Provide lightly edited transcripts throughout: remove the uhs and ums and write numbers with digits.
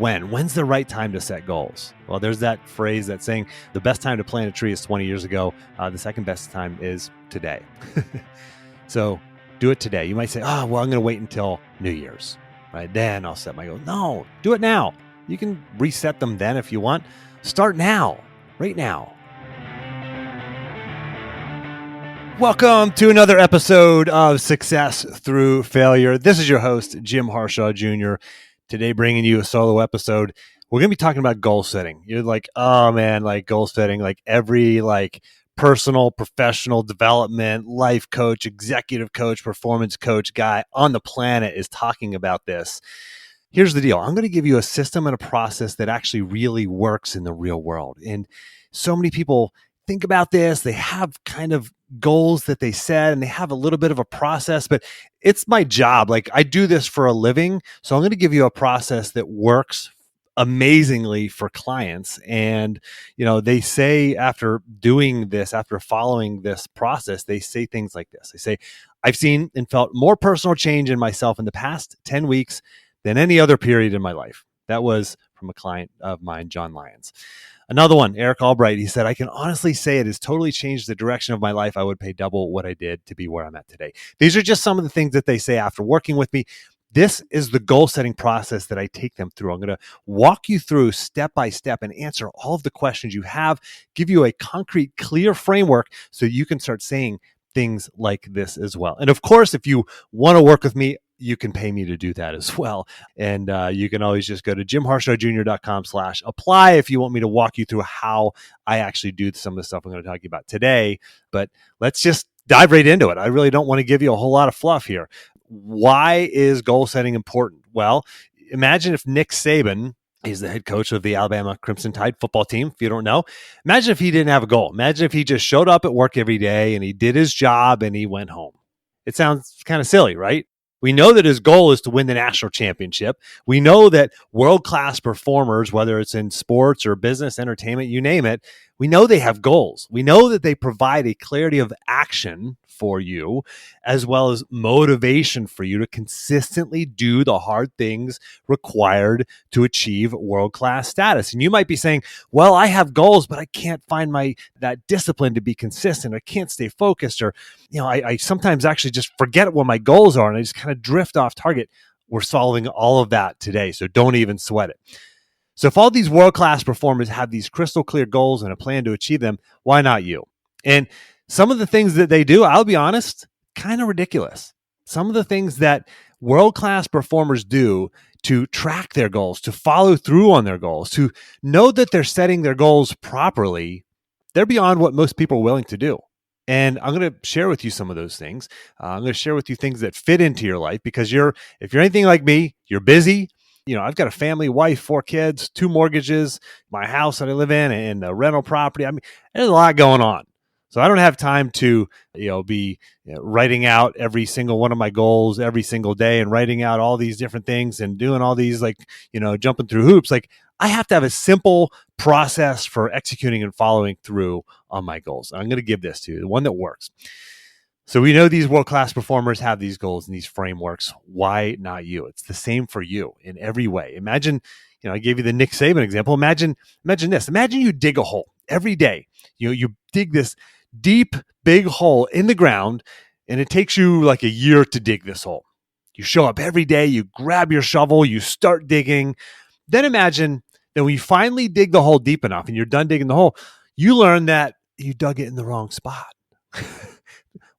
when. When's the right time to set goals? Well, there's that phrase that's saying the best time to plant a tree is 20 years ago. The second best time is today. So do it today. You might say, I'm going to wait until New Year's, right? Then I'll set my goals. No, do it now. You can reset them then if you want. Start now, right now. Welcome to another episode of Success Through Failure. This is your host, Jim Harshaw Jr. Today, bringing you a solo episode. We're going to be talking about goal setting. You're like, oh man, like goal setting, like every personal, professional development, life coach, executive coach, performance coach guy on the planet is talking about this. Here's the deal. I'm going to give you a system and a process that actually really works in the real world. And so many people think about this. They have kind of goals that they set and they have a little bit of a process, but it's my job. Like I do this for a living. So I'm going to give you a process that works amazingly for clients. And, they say after doing this, after following this process, they say things like this. They say, I've seen and felt more personal change in myself in the past 10 weeks than any other period in my life. That was from a client of mine, John Lyons. Another one, Eric Albright, he said, I can honestly say it has totally changed the direction of my life. I would pay double what I did to be where I'm at today. These are just some of the things that they say after working with me. This is the goal setting process that I take them through. I'm going to walk you through step by step and answer all of the questions you have, give you a concrete, clear framework so you can start saying things like this as well. And of course, if you want to work with me, you can pay me to do that as well. And you can always just go to jimharshawjr.com/apply if you want me to walk you through how I actually do some of the stuff I'm going to talk to you about today. But let's just dive right into it. I really don't want to give you a whole lot of fluff here. Why is goal setting important? Well, imagine if Nick Saban, he's the head coach of the Alabama Crimson Tide football team, if you don't know. Imagine if he didn't have a goal. Imagine if he just showed up at work every day and he did his job and he went home. It sounds kind of silly, right? We know that his goal is to win the national championship. We know that world-class performers, whether it's in sports or business, entertainment, you name it, we know they have goals. We know that they provide a clarity of action for you, as well as motivation for you to consistently do the hard things required to achieve world-class status. And you might be saying, well, I have goals, but I can't find that discipline to be consistent. I can't stay focused, or I sometimes actually just forget what my goals are and I just kind of drift off target. We're solving all of that today, so don't even sweat it. So if all these world-class performers have these crystal clear goals and a plan to achieve them, why not you? And some of the things that they do, I'll be honest, kind of ridiculous. Some of the things that world-class performers do to track their goals, to follow through on their goals, to know that they're setting their goals properly, they're beyond what most people are willing to do. And I'm going to share with you some of those things. I'm going to share with you things that fit into your life because if you're anything like me, you're busy. I've got a family, wife, 4 kids, 2 mortgages, my house that I live in, and a rental property. I mean, there's a lot going on. So I don't have time to, be writing out every single one of my goals every single day and writing out all these different things and doing all these jumping through hoops. I have to have a simple process for executing and following through on my goals. I'm going to give this to you, the one that works. So we know these world-class performers have these goals and these frameworks. Why not you? It's the same for you in every way. Imagine, I gave you the Nick Saban example. Imagine this. Imagine you dig a hole every day. You dig this deep, big hole in the ground, and it takes you like a year to dig this hole. You show up every day, you grab your shovel, you start digging. Then imagine that when you finally dig the hole deep enough and you're done digging the hole, you learn that you dug it in the wrong spot.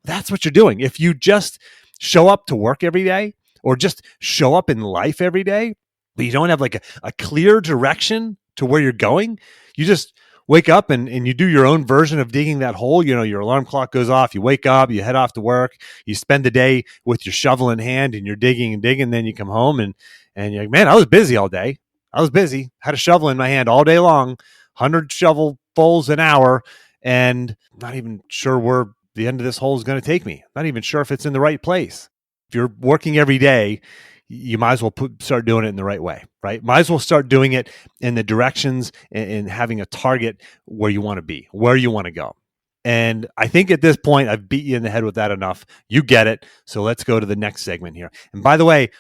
That's what you're doing. If you just show up to work every day or just show up in life every day, but you don't have a clear direction to where you're going, you just wake up and you do your own version of digging that hole. Your alarm clock goes off, you wake up, you head off to work, you spend the day with your shovel in hand and you're digging and digging. Then you come home and you're like, man, I was busy all day. I was busy, had a shovel in my hand all day long, 100 shovelfuls an hour, and not even sure where the end of this hole is going to take me. Not even sure if it's in the right place. If you're working every day, you might as well start doing it in the right way, right? Might as well start doing it in the directions and having a target where you want to be, where you want to go. And I think at this point, I've beat you in the head with that enough. You get it. So let's go to the next segment here. And by the way,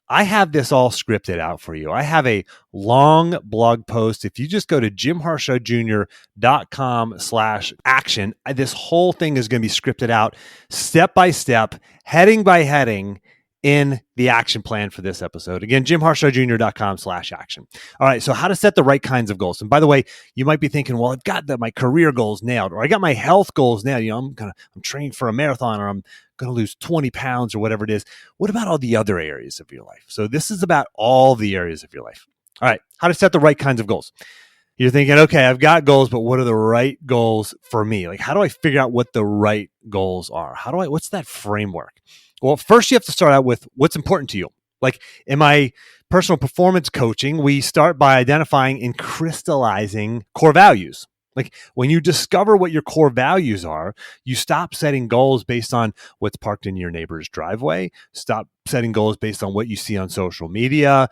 I have this all scripted out for you. I have a long blog post. If you just go to jimharshawjr.com/action, this whole thing is going to be scripted out step by step, heading by heading in the action plan for this episode. Again, jimharshawjr.com/action. All right. So how to set the right kinds of goals. And by the way, you might be thinking, well, I've got my career goals nailed, or I got my health goals nailed. I'm training for a marathon, or I'm going to lose 20 pounds or whatever it is. What about all the other areas of your life? So this is about all the areas of your life. All right. How to set the right kinds of goals. You're thinking, okay, I've got goals, but what are the right goals for me? Like, how do I figure out what the right goals are? What's that framework? Well, first you have to start out with what's important to you. Like in my personal performance coaching, we start by identifying and crystallizing core values. Like when you discover what your core values are, you stop setting goals based on what's parked in your neighbor's driveway. Stop setting goals based on what you see on social media,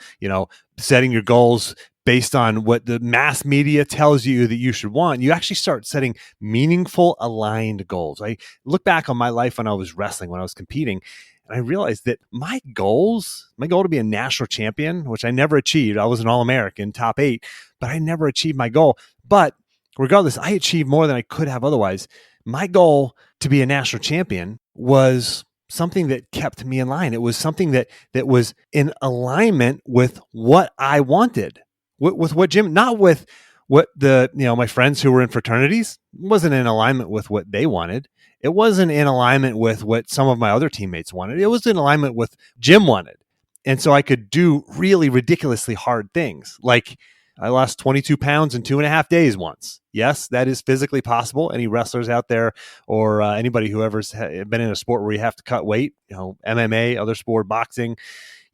setting your goals based on what the mass media tells you that you should want. You actually start setting meaningful, aligned goals. I look back on my life when I was wrestling, when I was competing, and I realized that my goal to be a national champion, which I never achieved. I was an All-American, top 8, but I never achieved my goal. But regardless, I achieved more than I could have otherwise. My goal to be a national champion was something that kept me in line. It was something that was in alignment with what I wanted. With what Jim, not with what my friends who were in fraternities, wasn't in alignment with what they wanted. It wasn't in alignment with what some of my other teammates wanted. It was in alignment with Jim wanted. And so I could do really ridiculously hard things. Like I lost 22 pounds in 2.5 days once. Yes, that is physically possible. Any wrestlers out there or anybody who ever's been in a sport where you have to cut weight, MMA, other sport, boxing,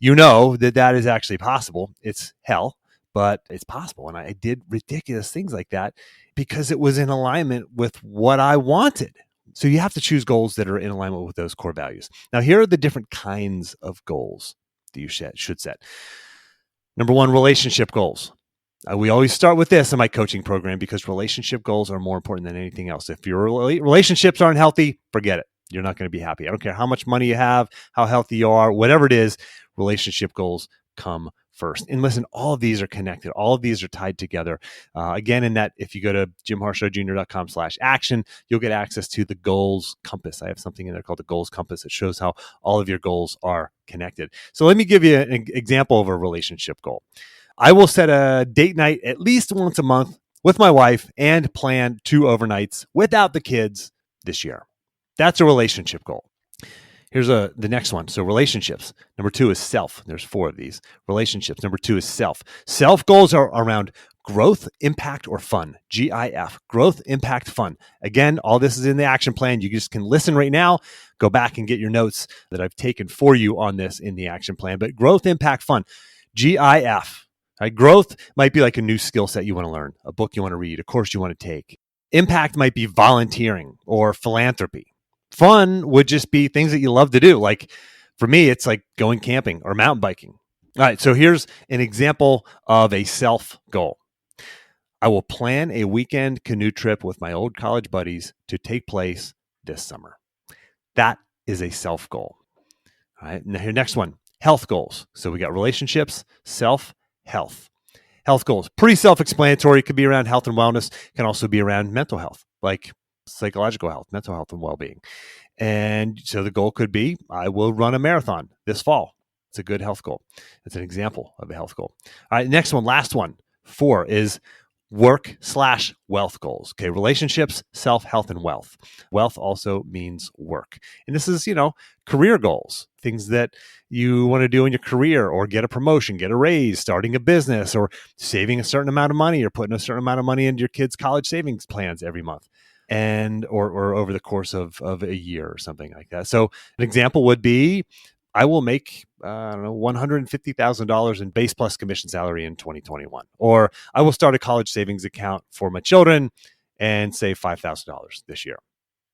that is actually possible. It's hell, but it's possible. And I did ridiculous things like that because it was in alignment with what I wanted. So you have to choose goals that are in alignment with those core values. Now, here are the different kinds of goals that you should set. Number 1, relationship goals. We always start with this in my coaching program because relationship goals are more important than anything else. If your relationships aren't healthy, forget it. You're not going to be happy. I don't care how much money you have, how healthy you are, whatever it is, relationship goals come first. And listen, all of these are connected. All of these are tied together. Again, in that, if you go to jimharshawjr.com/action, you'll get access to the goals compass. I have something in there called the goals compass. It shows how all of your goals are connected. So let me give you an example of a relationship goal. I will set a date night at least once a month with my wife and plan 2 overnights without the kids this year. That's a relationship goal. Here's the next one. So relationships. Number 2 is self. There's 4 of these. Relationships. Number 2 is self. Self goals are around growth, impact, or fun. GIF. Growth, impact, fun. Again, all this is in the action plan. You just can listen right now. Go back and get your notes that I've taken for you on this in the action plan. But growth, impact, fun. GIF. Right? Growth might be like a new skill set you want to learn, a book you want to read, a course you want to take. Impact might be volunteering or philanthropy. Fun would just be things that you love to do. Like for me, it's like going camping or mountain biking. All right, so here's an example of a self goal. I will plan a weekend canoe trip with my old college buddies to take place this summer. That is a self goal. All right, now here, next one, health goals. So we got relationships, self, health. Health goals, pretty self-explanatory. It could be around health and wellness. It can also be around mental health, like psychological health, mental health, and well-being. And so the goal could be, I will run a marathon this fall. It's a good health goal. It's an example of a health goal. All right, next one, last one, 4 is work/wealth goals. Okay, relationships, self, health, and wealth. Wealth also means work. And this is, career goals, things that you want to do in your career or get a promotion, get a raise, starting a business, or saving a certain amount of money or putting a certain amount of money into your kids' college savings plans every month. And or over the course of a year or something like that. So an example would be, I will make $150,000 in base plus commission salary in 2021, or I will start a college savings account for my children and save $5,000 this year.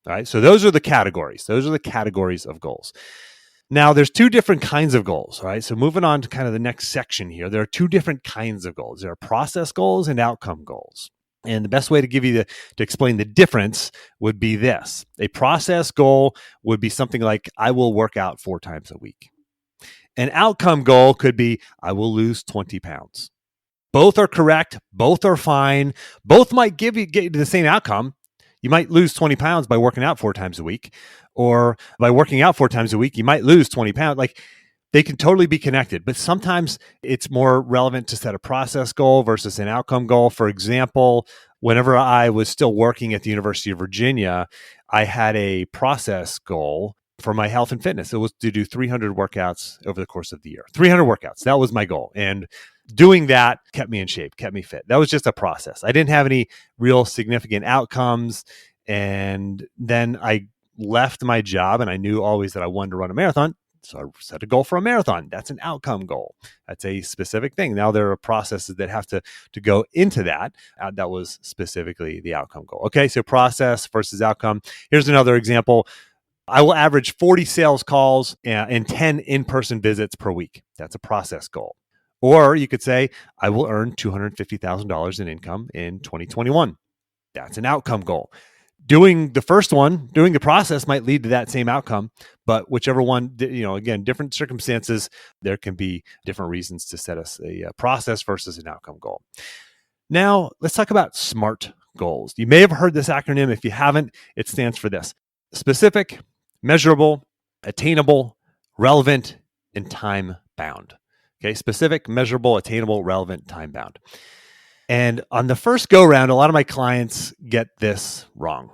All right, so those are the categories. Those are the categories of goals. Now, there's 2 different kinds of goals. All right, so moving on to kind of the next section here, there are 2 different kinds of goals. There are process goals and outcome goals. And the best way to give you to explain the difference would be this. A process goal would be something like, I will work out 4 times a week. An outcome goal could be, I will lose 20 pounds. Both are correct. Both are fine. Both might get you the same outcome. You might lose 20 pounds by working out 4 times a week, or by working out 4 times a week, you might lose 20 pounds. Like, they can totally be connected, but sometimes it's more relevant to set a process goal versus an outcome goal. For example, whenever I was still working at the University of Virginia, I had a process goal for my health and fitness. It was to do 300 workouts over the course of the year. 300 workouts. That was my goal. And doing that kept me in shape, kept me fit. That was just a process. I didn't have any real significant outcomes. And then I left my job, and I knew always that I wanted to run a marathon. So I set a goal for a marathon. That's an outcome goal. That's a specific thing. Now there are processes that have to go into that. That was specifically the outcome goal. Okay, so process versus outcome. Here's another example. I will average 40 sales calls and 10 in-person visits per week. That's a process goal. Or you could say, I will earn $250,000 in income in 2021. That's an outcome goal. Doing the first one, doing the process might lead to that same outcome, but whichever one, again, different circumstances, there can be different reasons to set us a process versus an outcome goal. Now, let's talk about SMART goals. You may have heard this acronym. If you haven't, it stands for this: specific, measurable, attainable, relevant, and time-bound. Okay, specific, measurable, attainable, relevant, time-bound. And on the first go-round, a lot of my clients get this wrong.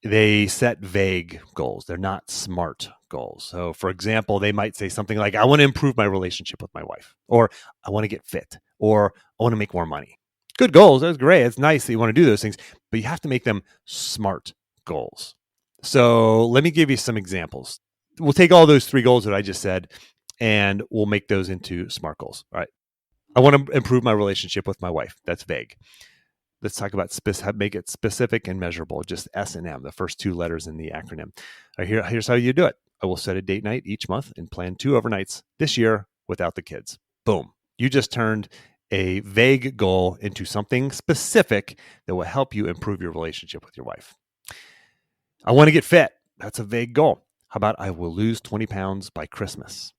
They set vague goals. They're not SMART goals. So, for example, they might say something like, I want to improve my relationship with my wife, or I want to get fit, or I want to make more money. Good goals. That's great. It's nice that you want to do those things, but you have to make them SMART goals. So let me give you some examples. We'll take all those 3 goals that I just said, and we'll make those into SMART goals. All right. I want to improve my relationship with my wife. That's vague. Let's talk about make it specific and measurable. Just S and M, the first 2 letters in the acronym. Here's how you do it. I will set a date night each month and plan 2 overnights this year without the kids. Boom. You just turned a vague goal into something specific that will help you improve your relationship with your wife. I want to get fit. That's a vague goal. How about I will lose 20 pounds by Christmas?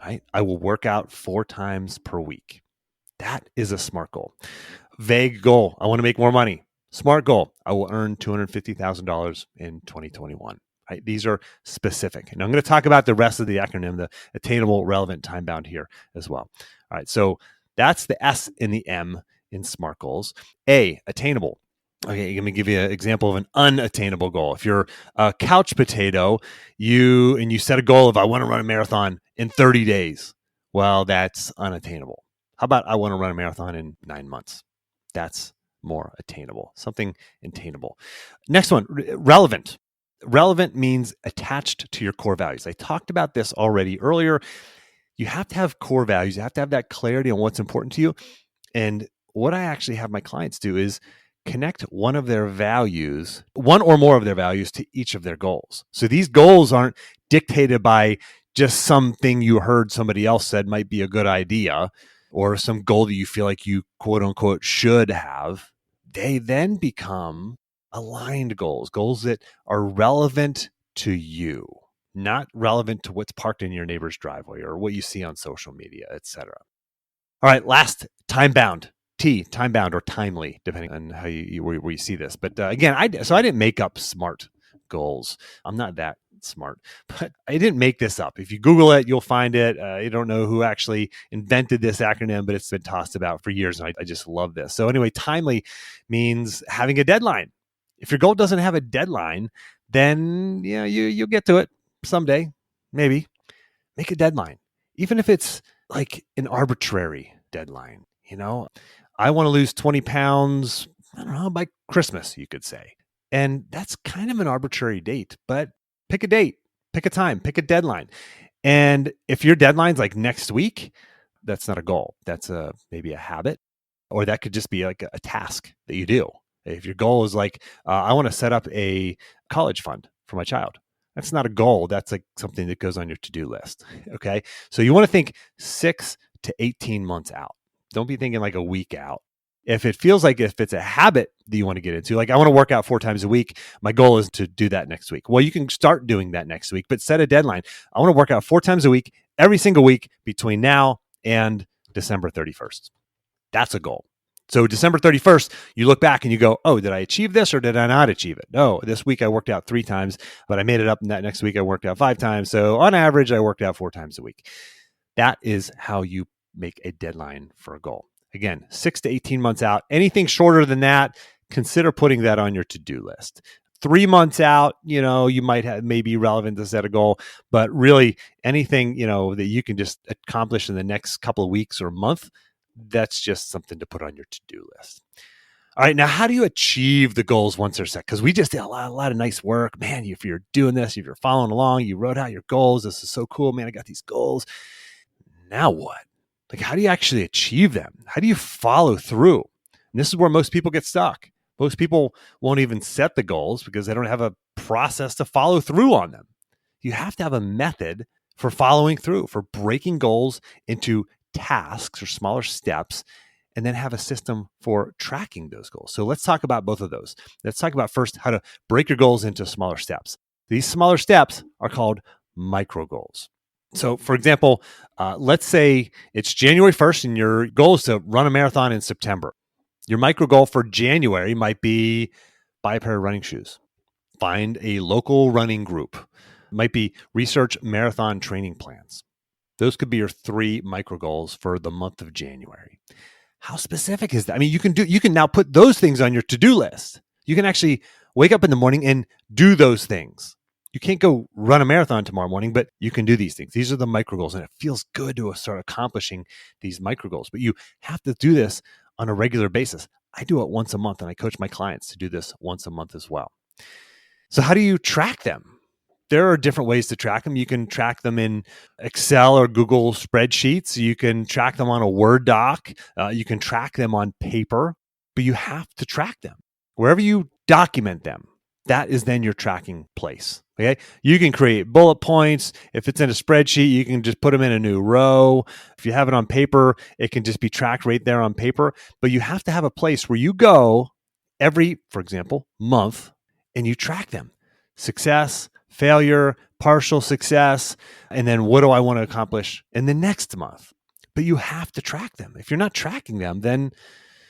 Right? I will work out 4 times per week. That is a SMART goal. Vague goal. I want to make more money. SMART goal. I will earn $250,000 in 2021. Right? These are specific. And I'm going to talk about the rest of the acronym, the attainable, relevant, time-bound here as well. All right. So that's the S and the M in SMART goals. A, attainable. Okay, let me give you an example of an unattainable goal. If you're a couch potato, you set a goal of, I want to run a marathon in 30 days. Well, that's unattainable. How about I want to run a marathon in 9 months? That's more attainable, something attainable. Next one, relevant. Relevant means attached to your core values. I talked about this already earlier. You have to have core values. You have to have that clarity on what's important to you. And what I actually have my clients do is connect one or more of their values to each of their goals. So these goals aren't dictated by just something you heard somebody else said might be a good idea, or some goal that you feel like you quote unquote should have. They then become aligned goals that are relevant to you, not relevant to what's parked in your neighbor's driveway or what you see on social media, etc. All right, last, time-bound. Time-bound or timely, depending on how where you see this. But again, I didn't make up SMART goals. I'm not that smart, but I didn't make this up. If you Google it, you'll find it. I don't know who actually invented this acronym, but it's been tossed about for years, and I just love this. So anyway, timely means having a deadline. If your goal doesn't have a deadline, then you'll get to it someday, maybe. Make a deadline, even if it's like an arbitrary deadline. I want to lose 20 pounds, I don't know, by Christmas, you could say. And that's kind of an arbitrary date, but pick a date, pick a time, pick a deadline. And if your deadline's like next week, that's not a goal. That's maybe a habit, or that could just be like a task that you do. If your goal is like, I want to set up a college fund for my child, that's not a goal. That's like something that goes on your to-do list. Okay. So you want to think 6 to 18 months out. Don't be thinking like a week out. If it's a habit that you want to get into, like I want to work out 4 times a week, my goal is to do that next week. Well, you can start doing that next week, but set a deadline. I want to work out 4 times a week every single week between now and December 31st. That's a goal. So December 31st, you look back and you go, oh, did I achieve this or did I not achieve it? No, this week I worked out 3 times, but I made it up. And that next week I worked out 5 times. So on average, I worked out 4 times a week. That is how you make a deadline for a goal. Again, 6 to 18 months out. Anything shorter than that, consider putting that on your to-do list. 3 months out, you might have maybe relevant to set a goal, but really anything, that you can just accomplish in the next couple of weeks or month, that's just something to put on your to-do list. All right, now how do you achieve the goals once they're set? Because we just did a lot of nice work. Man, if you're doing this, if you're following along, you wrote out your goals. This is so cool, man. I got these goals. Now what? Like, how do you actually achieve them? How do you follow through? And this is where most people get stuck. Most people won't even set the goals because they don't have a process to follow through on them. You have to have a method for following through, for breaking goals into tasks or smaller steps, and then have a system for tracking those goals. So let's talk about both of those. Let's talk about first how to break your goals into smaller steps. These smaller steps are called micro goals. So for example, let's say it's January 1st and your goal is to run a marathon in September. Your micro goal for January might be buy a pair of running shoes, find a local running group, it might be research marathon training plans. Those could be your 3 micro goals for the month of January. How specific is that? I mean, you can now put those things on your to-do list. You can actually wake up in the morning and do those things. You can't go run a marathon tomorrow morning, but you can do these things. These are the micro goals, and it feels good to start accomplishing these micro goals. But you have to do this on a regular basis. I do it once a month, and I coach my clients to do this once a month as well. So how do you track them? There are different ways to track them. You can track them in Excel or Google spreadsheets. You can track them on a Word doc. You can track them on paper, but you have to track them. Wherever you document them, that is then your tracking place. Okay. You can create bullet points. If it's in a spreadsheet, you can just put them in a new row. If you have it on paper, it can just be tracked right there on paper. But you have to have a place where you go every, for example, month, and you track them. Success, failure, partial success, and then what do I want to accomplish in the next month? But you have to track them. If you're not tracking them, then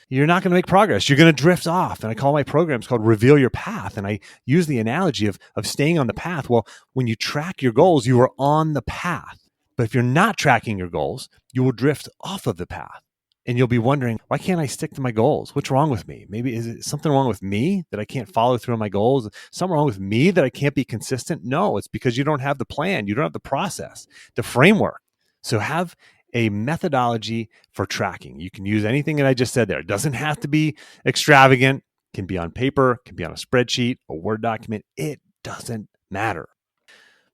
you're not going to make progress. You're going to drift off. And I call my programs called Reveal Your Path. And I use the analogy of staying on the path. Well, when you track your goals, you are on the path. But if you're not tracking your goals, you will drift off of the path. And you'll be wondering, why can't I stick to my goals? What's wrong with me? Maybe is it something wrong with me that I can't follow through on my goals? Something wrong with me that I can't be consistent? No, it's because you don't have the plan. You don't have the process, the framework. So have a methodology for tracking. You can use anything that I just said there. It doesn't have to be extravagant. It can be on paper, it can be on a spreadsheet, a Word document. It doesn't matter.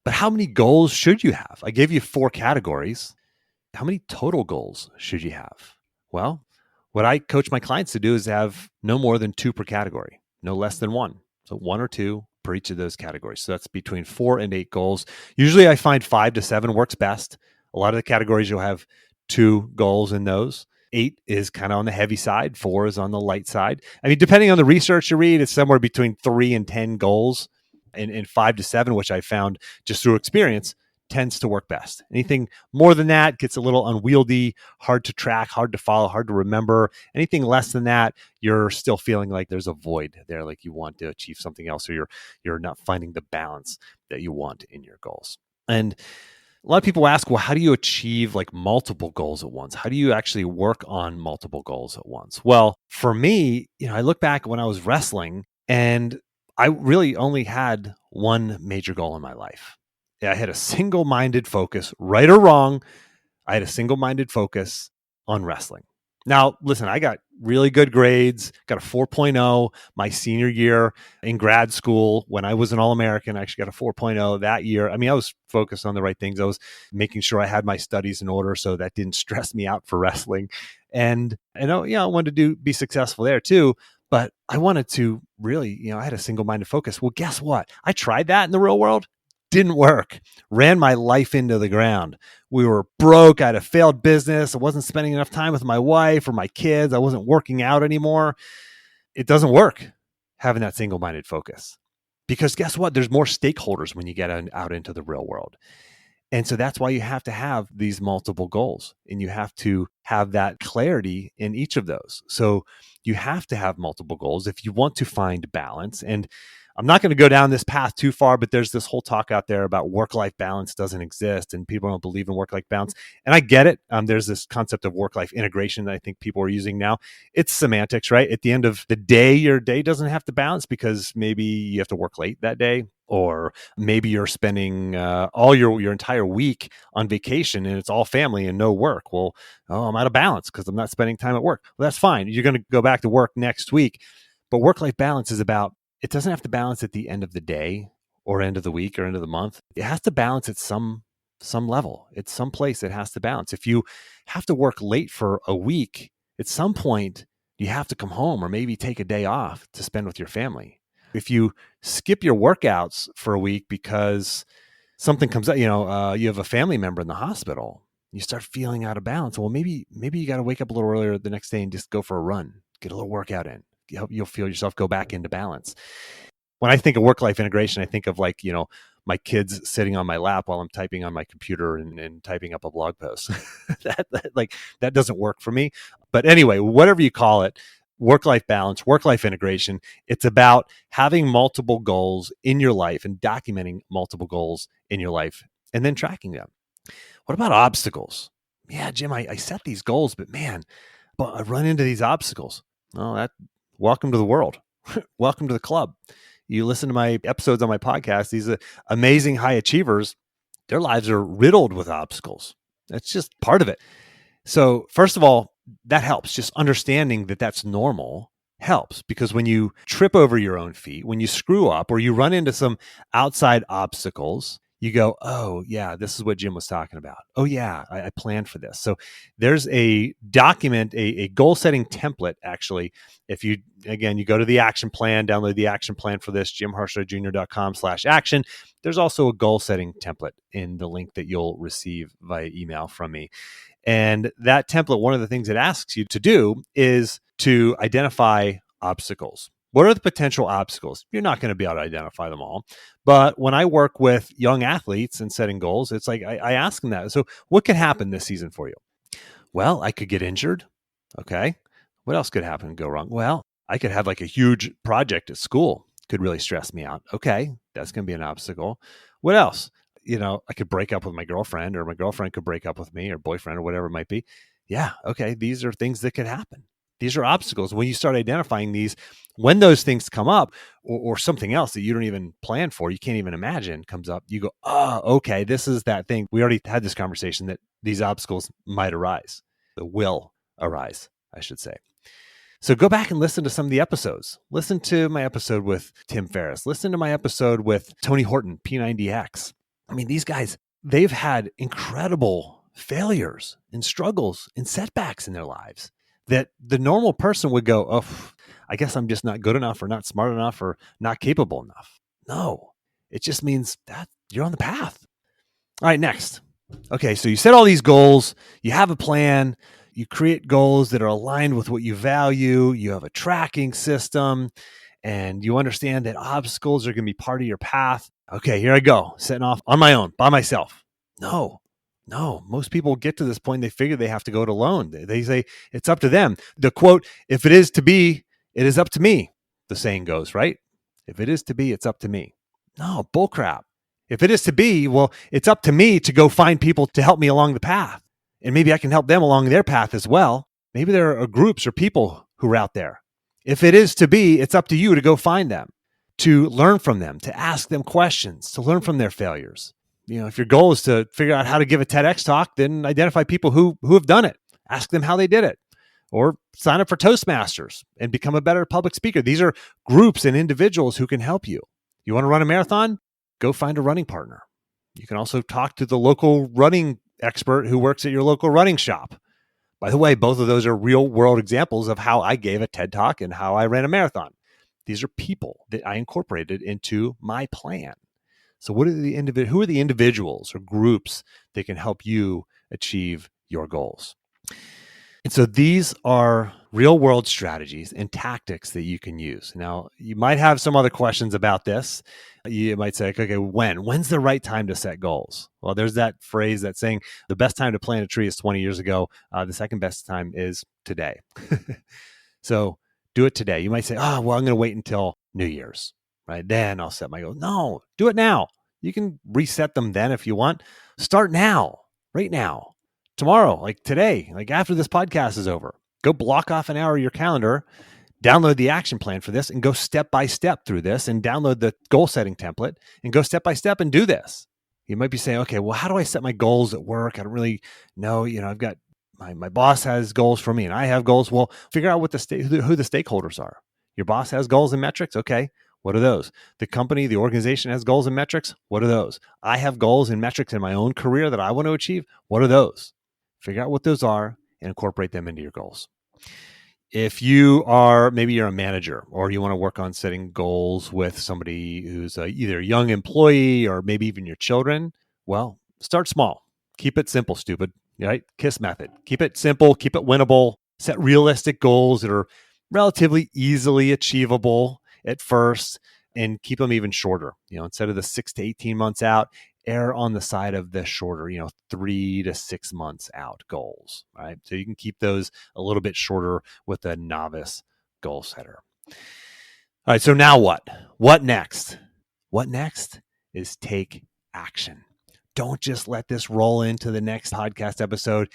But how many goals should you have? I gave you 4 categories. How many total goals should you have? Well, what I coach my clients to do is have no more than 2 per category, no less than 1. So 1 or 2 per each of those categories. So that's between 4 and 8 goals. Usually I find 5 to 7 works best. A lot of the categories you'll have 2 goals in those. 8 is kind of on the heavy side. 4 is on the light side. I mean, depending on the research you read, it's somewhere between 3 and 10 goals. And 5 to 7, which I found just through experience, tends to work best. Anything more than that gets a little unwieldy, hard to track, hard to follow, hard to remember. Anything less than that, you're still feeling like there's a void there, like you want to achieve something else, or you're not finding the balance that you want in your goals. And a lot of people ask, well, how do you achieve like multiple goals at once? How do you actually work on multiple goals at once? Well, for me, I look back when I was wrestling, and I really only had one major goal in my life. I had a single-minded focus, right or wrong. I had a single-minded focus on wrestling. Now, listen, I got really good grades, got a 4.0 my senior year in grad school. When I was an All-American, I actually got a 4.0 that year. I mean, I was focused on the right things. I was making sure I had my studies in order so that didn't stress me out for wrestling. And I know, I wanted to be successful there too. But I wanted to really, I had a single-minded focus. Well, guess what? I tried that in the real world. Didn't work. Ran my life into the ground. We were broke. I had a failed business. I wasn't spending enough time with my wife or my kids. I wasn't working out anymore. It doesn't work having that single-minded focus. Because guess what? There's more stakeholders when you get out into the real world. And so that's why you have to have these multiple goals, and you have to have that clarity in each of those. So you have to have multiple goals if you want to find balance. And I'm not going to go down this path too far, but there's this whole talk out there about work-life balance doesn't exist and people don't believe in work-life balance. And I get it. There's this concept of work-life integration that I think people are using now. It's semantics, right? At the end of the day, your day doesn't have to balance because maybe you have to work late that day, or maybe you're spending all your entire week on vacation and it's all family and no work. Well, I'm out of balance because I'm not spending time at work. Well, that's fine. You're going to go back to work next week. But work-life balance is about, it doesn't have to balance at the end of the day or end of the week or end of the month. It has to balance at some level. It's some place it has to balance. If you have to work late for a week, at some point you have to come home or maybe take a day off to spend with your family. If you skip your workouts for a week because something comes up, you have a family member in the hospital, you start feeling out of balance. Well, maybe you got to wake up a little earlier the next day and just go for a run, get a little workout in. You'll feel yourself go back into balance. When I think of work-life integration, I think of my kids sitting on my lap while I'm typing on my computer and typing up a blog post. that doesn't work for me. But anyway, whatever you call it, work-life balance, work-life integration, it's about having multiple goals in your life and documenting multiple goals in your life and then tracking them. What about obstacles? Yeah, Jim, I set these goals, but man, I run into these obstacles. Oh, welcome to the world. Welcome to the club. You listen to my episodes on my podcast, these amazing high achievers, their lives are riddled with obstacles. That's just part of it. So first of all, that helps. Just understanding that that's normal helps, because when you trip over your own feet, when you screw up or you run into some outside obstacles, you go, oh yeah, this is what Jim was talking about. Oh yeah, I planned for this. So there's a document, a goal setting template. Actually, if you go to the action plan, download the action plan for this, jimharshawjr.com/action. There's also a goal setting template in the link that you'll receive via email from me. And that template, one of the things it asks you to do is to identify obstacles. What are the potential obstacles? You're not going to be able to identify them all. But when I work with young athletes and setting goals, it's like I ask them that. So what could happen this season for you? Well, I could get injured. Okay. What else could happen and go wrong? Well, I could have like a huge project at school. Could really stress me out. Okay. That's going to be an obstacle. What else? I could break up with my girlfriend, or my girlfriend could break up with me, or boyfriend, or whatever it might be. Yeah. Okay. These are things that could happen. These are obstacles. When you start identifying these, when those things come up, or something else that you don't even plan for, you can't even imagine comes up, you go, oh, okay, this is that thing. We already had this conversation that these obstacles might arise, that will arise, I should say. So go back and listen to some of the episodes. Listen to my episode with Tim Ferriss. Listen to my episode with Tony Horton, P90X. I mean, these guys, they've had incredible failures and struggles and setbacks in their lives that the normal person would go, oh, I guess I'm just not good enough, or not smart enough, or not capable enough. No, it just means that you're on the path. All right, next. Okay, so you set all these goals, you have a plan, you create goals that are aligned with what you value, you have a tracking system, and you understand that obstacles are going to be part of your path. Okay, here I go, setting off on my own, by myself. No, most people get to this point, they figure they have to go it alone. They say it's up to them. The quote, if it is to be, it is up to me, the saying goes, right? If it is to be, it's up to me. No, bullcrap. If it is to be, well, it's up to me to go find people to help me along the path. And maybe I can help them along their path as well. Maybe there are groups or people who are out there. If it is to be, it's up to you to go find them, to learn from them, to ask them questions, to learn from their failures. If your goal is to figure out how to give a TEDx talk, then identify people who have done it. Ask them how they did it. Or sign up for Toastmasters and become a better public speaker. These are groups and individuals who can help you. You want to run a marathon? Go find a running partner. You can also talk to the local running expert who works at your local running shop. By the way, both of those are real world examples of how I gave a TED talk and how I ran a marathon. These are people that I incorporated into my plan. So who are the individuals or groups that can help you achieve your goals? And so these are real world strategies and tactics that you can use. Now, you might have some other questions about this. You might say, okay, when's the right time to set goals? Well, there's that phrase that's saying the best time to plant a tree is 20 years ago. The second best time is today. So do it today. You might say, well, I'm going to wait until New Year's, right? Then I'll set my goals. No, do it now. You can reset them then if you want. Start now, right now, tomorrow, like today, like after this podcast is over. Go block off an hour of your calendar, download the action plan for this, and go step by step through this, and download the goal setting template and go step by step and do this. You might be saying, okay, well, how do I set my goals at work? I don't really know. I've got my boss has goals for me and I have goals. Well, figure out who the stakeholders are. Your boss has goals and metrics. Okay. What are those? The company, the organization has goals and metrics. What are those? I have goals and metrics in my own career that I want to achieve. What are those? Figure out what those are and incorporate them into your goals. If maybe you're a manager or you want to work on setting goals with somebody who's either a young employee or maybe even your children, well, start small. Keep it simple, stupid, right? KISS method. Keep it simple, keep it winnable, set realistic goals that are relatively easily achievable at first and keep them even shorter. Instead of the 6 to 18 months out, err on the side of the shorter, 3 to 6 months out goals, right? So you can keep those a little bit shorter with a novice goal setter. All right, so now what? What next? What next is take action. Don't just let this roll into the next podcast episode.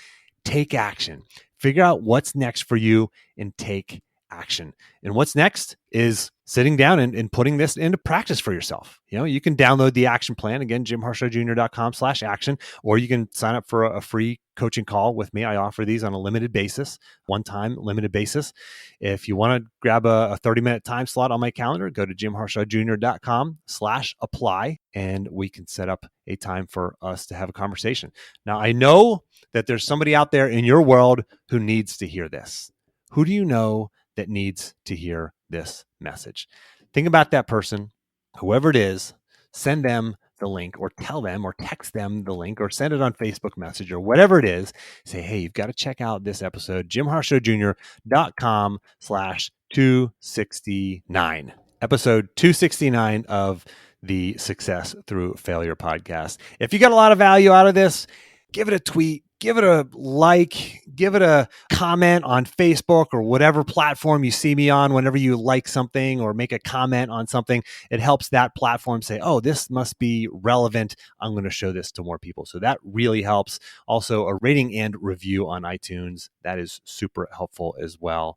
Take action. Figure out what's next for you and take action. And what's next is sitting down and putting this into practice for yourself. You can download the action plan, again, jimharshawjr.com/action, or you can sign up for a free coaching call with me. I offer these on a limited basis, one-time limited basis. If you want to grab a 30-minute time slot on my calendar, go to jimharshawjr.com/apply, and we can set up a time for us to have a conversation. Now, I know that there's somebody out there in your world who needs to hear this. Who do you know that needs to hear this message? Think about that person, whoever it is, send them the link or tell them or text them the link or send it on Facebook message or whatever it is. Say, hey, you've got to check out this episode, jimharshawjr.com/269. Episode 269 of the Success Through Failure podcast. If you got a lot of value out of this, give it a tweet, give it a like, give it a comment on Facebook or whatever platform you see me on. Whenever you like something or make a comment on something, it helps that platform say, oh, this must be relevant. I'm going to show this to more people. So that really helps. Also, a rating and review on iTunes. That is super helpful as well.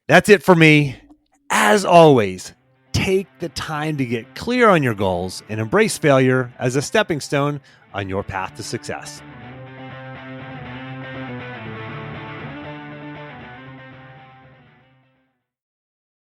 That's it for me. As always, take the time to get clear on your goals and embrace failure as a stepping stone on your path to success.